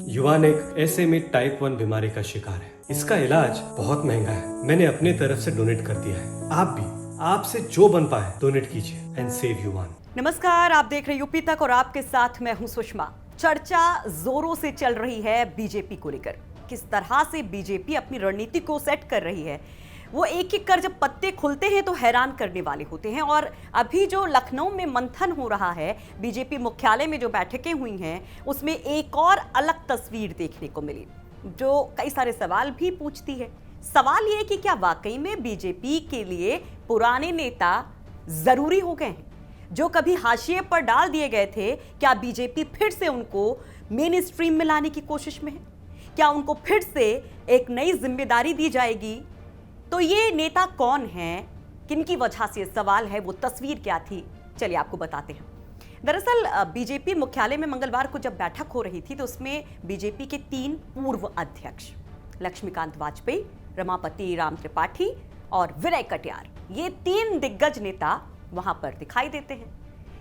युवान एक ऐसे में टाइप 1 बीमारी का शिकार है। इसका इलाज बहुत महंगा है। मैंने अपनी तरफ से डोनेट कर दिया है। आप भी आपसे जो बन पाए डोनेट कीजिए एंड सेव युवान। नमस्कार, आप देख रहे हैं यूपी तक और आपके साथ मैं हूं सुषमा। चर्चा जोरों से चल रही है बीजेपी को लेकर। किस तरह से बीजेपी अपनी रणनीति को सेट कर रही है, वो एक एक कर जब पत्ते खुलते हैं तो हैरान करने वाले होते हैं। और अभी जो लखनऊ में मंथन हो रहा है, बीजेपी मुख्यालय में जो बैठकें हुई हैं, उसमें एक और अलग तस्वीर देखने को मिली जो कई सारे सवाल भी पूछती है। सवाल ये कि क्या वाकई में बीजेपी के लिए पुराने नेता जरूरी हो गए हैं जो कभी हाशिए पर डाल दिए गए थे? क्या बीजेपी फिर से उनको मेन स्ट्रीम में लाने की कोशिश में है? क्या उनको फिर से एक नई जिम्मेदारी दी जाएगी? तो ये नेता कौन हैं, किनकी वजह से सवाल है, वो तस्वीर क्या थी, चलिए आपको बताते हैं। दरअसल बीजेपी मुख्यालय में मंगलवार को जब बैठक हो रही थी तो उसमें बीजेपी के 3 पूर्व अध्यक्ष लक्ष्मीकांत वाजपेयी, रमापति राम त्रिपाठी और विनय कटियार, ये 3 दिग्गज नेता वहां पर दिखाई देते हैं।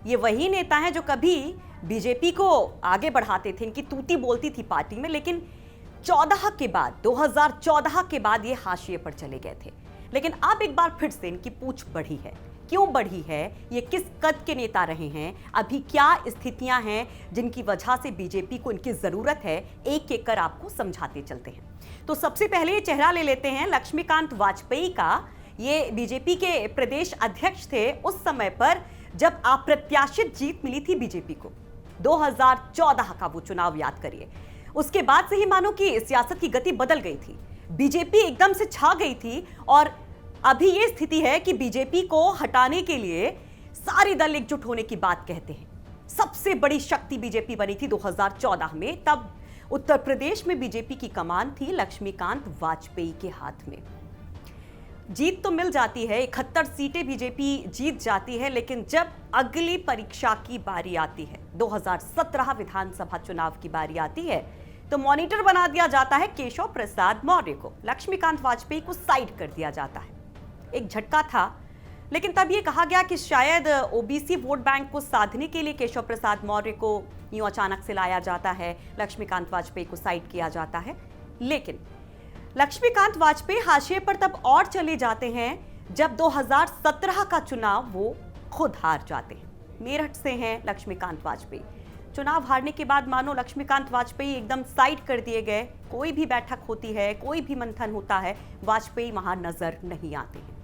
ये वही नेता हैं जो कभी बीजेपी को आगे बढ़ाते थे, इनकी तूती बोलती थी पार्टी में, लेकिन 2014 के बाद ये हाशिए पर चले गए थे। लेकिन अब एक बार फिर से इनकी पूछ बढ़ी है। क्यों बढ़ी है? ये किस कद के नेता रहे हैं? अभी क्या स्थितियां हैं जिनकी वजह से बीजेपी को इनकी जरूरत है? एक एक कर आपको समझाते चलते हैं। तो सबसे पहले ये चेहरा ले लेते हैं लक्ष्मीकांत वाजपेयी का। ये बीजेपी के प्रदेश अध्यक्ष थे उस समय पर जब अप्रत्याशित जीत मिली थी बीजेपी को। 2014 का वो चुनाव याद करिए। उसके बाद से ही मानो कि सियासत की गति बदल गई थी, बीजेपी एकदम से छा गई थी। और अभी ये स्थिति है कि बीजेपी को हटाने के लिए सारे दल एकजुट होने की बात कहते हैं। सबसे बड़ी शक्ति बीजेपी बनी थी 2014 में, तब उत्तर प्रदेश में बीजेपी की कमान थी लक्ष्मीकांत वाजपेयी के हाथ में। जीत तो मिल जाती है, 71 सीटें बीजेपी जीत जाती है, लेकिन जब अगली परीक्षा की बारी आती है, 2017 विधानसभा चुनाव की बारी आती है, तो मॉनिटर बना दिया जाता है केशव प्रसाद मौर्य को। लक्ष्मीकांत वाजपेयी को साइड कर दिया जाता है। एक झटका था, लेकिन तब ये कहा गया कि शायद ओबीसी वोट बैंक को साधने के लिए केशव प्रसाद मौर्य को यूं अचानक से लाया जाता है, लक्ष्मीकांत वाजपेयी को साइड किया जाता है। लेकिन लक्ष्मीकांत वाजपेयी हाशिए पर तब और चले जाते हैं जब 2017 का चुनाव वो खुद हार जाते हैं। मेरठ से हैं लक्ष्मीकांत वाजपेयी। चुनाव हारने के बाद मानो लक्ष्मीकांत वाजपेयी एकदम साइड कर दिए गए। कोई भी बैठक होती है, कोई भी मंथन होता है, वाजपेयी वहां नजर नहीं आते हैं।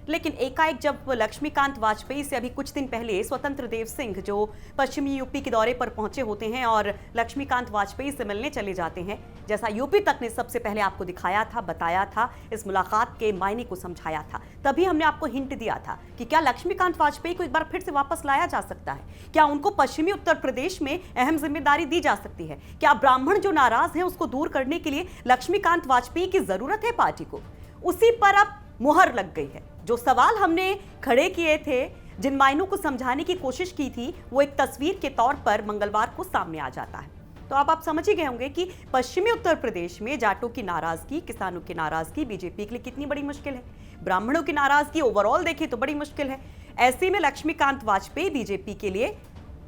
लेकिन एकाएक जब लक्ष्मीकांत वाजपेयी से अभी कुछ दिन पहले स्वतंत्र देव सिंह जो पश्चिमी यूपी के दौरे पर पहुंचे होते हैं और लक्ष्मीकांत वाजपेयी से मिलने चले जाते हैं, जैसा यूपी तक ने सबसे पहले आपको दिखाया था, बताया था, इस मुलाकात के मायने को समझाया था, तभी हमने आपको हिंट दिया था कि क्या लक्ष्मीकांत वाजपेयी को एक बार फिर से वापस लाया जा सकता है? क्या उनको पश्चिमी उत्तर प्रदेश में अहम जिम्मेदारी दी जा सकती है? क्या ब्राह्मण जो नाराज हैं उसको दूर करने के लिए लक्ष्मीकांत वाजपेयी की जरूरत है पार्टी को? उसी पर अब मुहर लग गई है। जो सवाल हमने खड़े किए थे, जिन मायनों को समझाने की कोशिश की थी, वो एक तस्वीर के तौर पर मंगलवार को सामने आ जाता है। तो अब आप समझ ही गए होंगे कि पश्चिमी उत्तर प्रदेश में जाटों की नाराजगी, किसानों की नाराजगी बीजेपी के लिए कितनी बड़ी मुश्किल है। ब्राह्मणों की नाराजगी ओवरऑल देखें तो बड़ी मुश्किल है। ऐसे में लक्ष्मीकांत वाजपेयी बीजेपी के लिए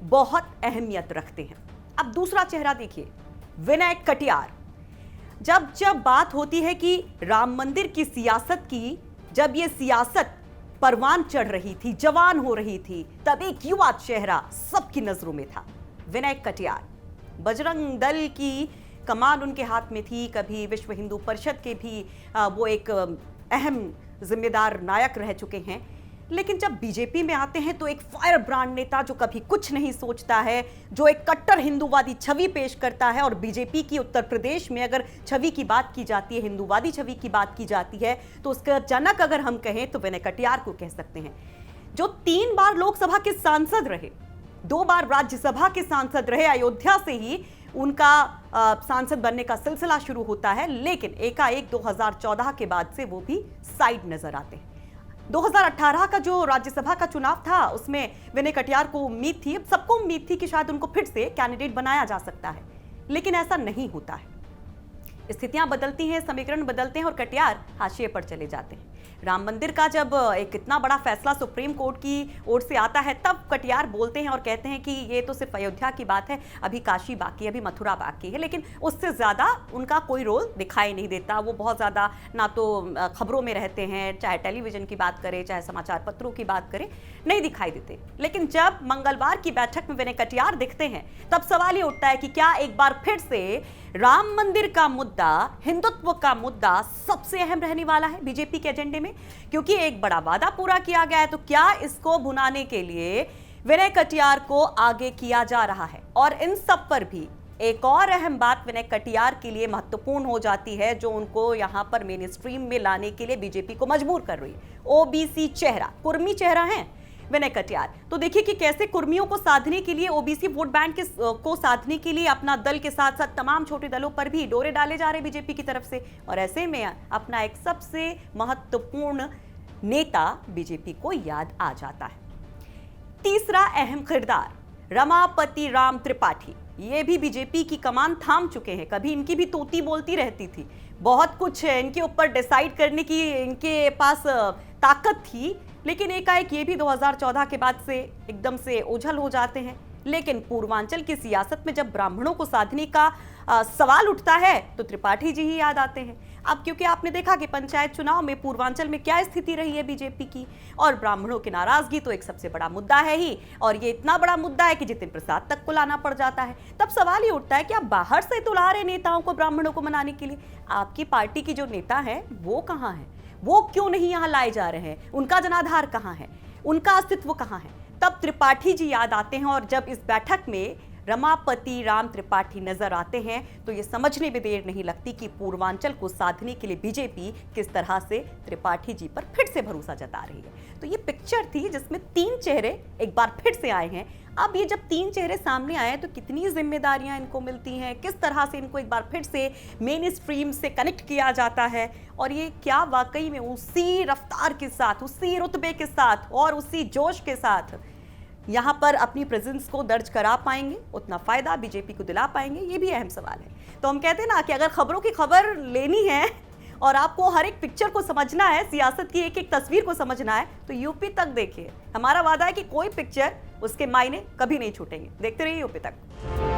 बहुत अहमियत रखते हैं। अब दूसरा चेहरा देखिए, विनय कटियार। जब बात होती है कि राम मंदिर की सियासत की, जब ये सियासत परवान चढ़ रही थी, जवान हो रही थी, तब एक युवा चेहरा सबकी नजरों में था, विनय कटियार। बजरंग दल की कमान उनके हाथ में थी, कभी विश्व हिंदू परिषद के भी वो एक अहम जिम्मेदार नायक रह चुके हैं। लेकिन जब बीजेपी में आते हैं तो एक फायर ब्रांड नेता जो कभी कुछ नहीं सोचता है, जो एक कट्टर हिंदूवादी छवि पेश करता है। और बीजेपी की उत्तर प्रदेश में अगर छवि की बात की जाती है, हिंदूवादी छवि की बात की जाती है, तो उसका जनक अगर हम कहें तो विनय कटियार को कह सकते हैं, जो 3 बार लोकसभा के सांसद रहे, 2 बार राज्यसभा के सांसद रहे। अयोध्या से ही उनका सांसद बनने का सिलसिला शुरू होता है, लेकिन एकाएक 2014 के बाद से वो भी साइड नजर आते हैं। 2018 का जो राज्यसभा का चुनाव था, उसमें विनय कटियार को उम्मीद थी, सबको उम्मीद थी कि शायद उनको फिर से कैंडिडेट बनाया जा सकता है, लेकिन ऐसा नहीं होता है। स्थितियां बदलती हैं, समीकरण बदलते हैं और कटियार हाशिए पर चले जाते हैं। राम मंदिर का जब एक इतना बड़ा फैसला सुप्रीम कोर्ट की ओर से आता है, तब कटियार बोलते हैं और कहते हैं कि ये तो सिर्फ अयोध्या की बात है, अभी काशी बाकी है, अभी मथुरा बाकी है। लेकिन उससे ज़्यादा उनका कोई रोल दिखाई नहीं देता। वो बहुत ज़्यादा ना तो खबरों में रहते हैं, चाहे टेलीविज़न की बात करें, चाहे समाचार पत्रों की बात करें, नहीं दिखाई देते। लेकिन जब मंगलवार की बैठक में विनय कटियार दिखते हैं, तब सवाल ये उठता है कि क्या एक बार फिर से राम मंदिर का मुद्दा, हिंदुत्व का मुद्दा सबसे अहम रहने वाला है बीजेपी के एजेंडे में? क्योंकि एक बड़ा वादा पूरा किया गया है, तो क्या इसको भुनाने के लिए विनय कटियार को आगे किया जा रहा है? और इन सब पर भी एक और अहम बात विनय कटियार के लिए महत्वपूर्ण हो जाती है, जो उनको यहां पर मेन स्ट्रीम में लाने के लिए बीजेपी को मजबूर कर रही है। ओबीसी चेहरा, कुर्मी चेहरा है विनय कटियार। तो देखिए कि कैसे कुर्मियों को साधने के लिए, ओबीसी वोट बैंक को साधने के लिए अपना दल के साथ साथ तमाम छोटे दलों पर भी डोरे डाले जा रहे बीजेपी की तरफ से। और ऐसे में अपना एक सबसे महत्वपूर्ण नेता बीजेपी को याद आ जाता है। तीसरा अहम किरदार रमापति राम त्रिपाठी, ये भी बीजेपी की कमान थाम चुके हैं। कभी इनकी भी तोती बोलती रहती थी, बहुत कुछ इनके ऊपर डिसाइड करने की इनके पास ताकत थी, लेकिन एकाएक ये भी 2014 के बाद से एकदम से ओझल हो जाते हैं। लेकिन पूर्वांचल की सियासत में जब ब्राह्मणों को साधने का सवाल उठता है तो त्रिपाठी जी ही याद आते हैं। अब क्योंकि आपने देखा कि पंचायत चुनाव में पूर्वांचल में क्या स्थिति रही है बीजेपी की, और ब्राह्मणों की नाराजगी तो एक सबसे बड़ा मुद्दा है ही, और ये इतना बड़ा मुद्दा है कि जितिन प्रसाद तक को लाना पड़ जाता है। तब सवाल ये उठता है कि आप बाहर से तो ला रहे नेताओं को ब्राह्मणों को मनाने के लिए, आपकी पार्टी की जो नेता है वो कहाँ है? वो क्यों नहीं यहाँ लाए जा रहे हैं? उनका जनाधार कहाँ है? उनका अस्तित्व कहाँ है? तब त्रिपाठी जी याद आते हैं। और जब इस बैठक में रमापति राम त्रिपाठी नजर आते हैं तो ये समझने में देर नहीं लगती कि पूर्वांचल को साधने के लिए बीजेपी किस तरह से त्रिपाठी जी पर फिर से भरोसा जता रही है। तो ये पिक्चर थी जिसमें तीन चेहरे एक बार फिर से आए हैं। अब ये जब तीन चेहरे सामने आए तो कितनी जिम्मेदारियां इनको मिलती हैं, किस तरह से इनको एक बार फिर से मेन स्ट्रीम से कनेक्ट किया जाता है, और ये क्या वाकई में उसी रफ्तार के साथ, उसी रुतबे के साथ और उसी जोश के साथ यहाँ पर अपनी प्रेजेंस को दर्ज करा पाएंगे, उतना फायदा बीजेपी को दिला पाएंगे? ये भी अहम सवाल है। तो हम कहते हैं ना कि अगर खबरों की खबर लेनी है और आपको हर एक पिक्चर को समझना है, सियासत की एक एक तस्वीर को समझना है, तो यूपी तक देखिए। हमारा वादा है कि कोई पिक्चर, उसके मायने कभी नहीं छूटेंगे। देखते रहिए यूपी तक।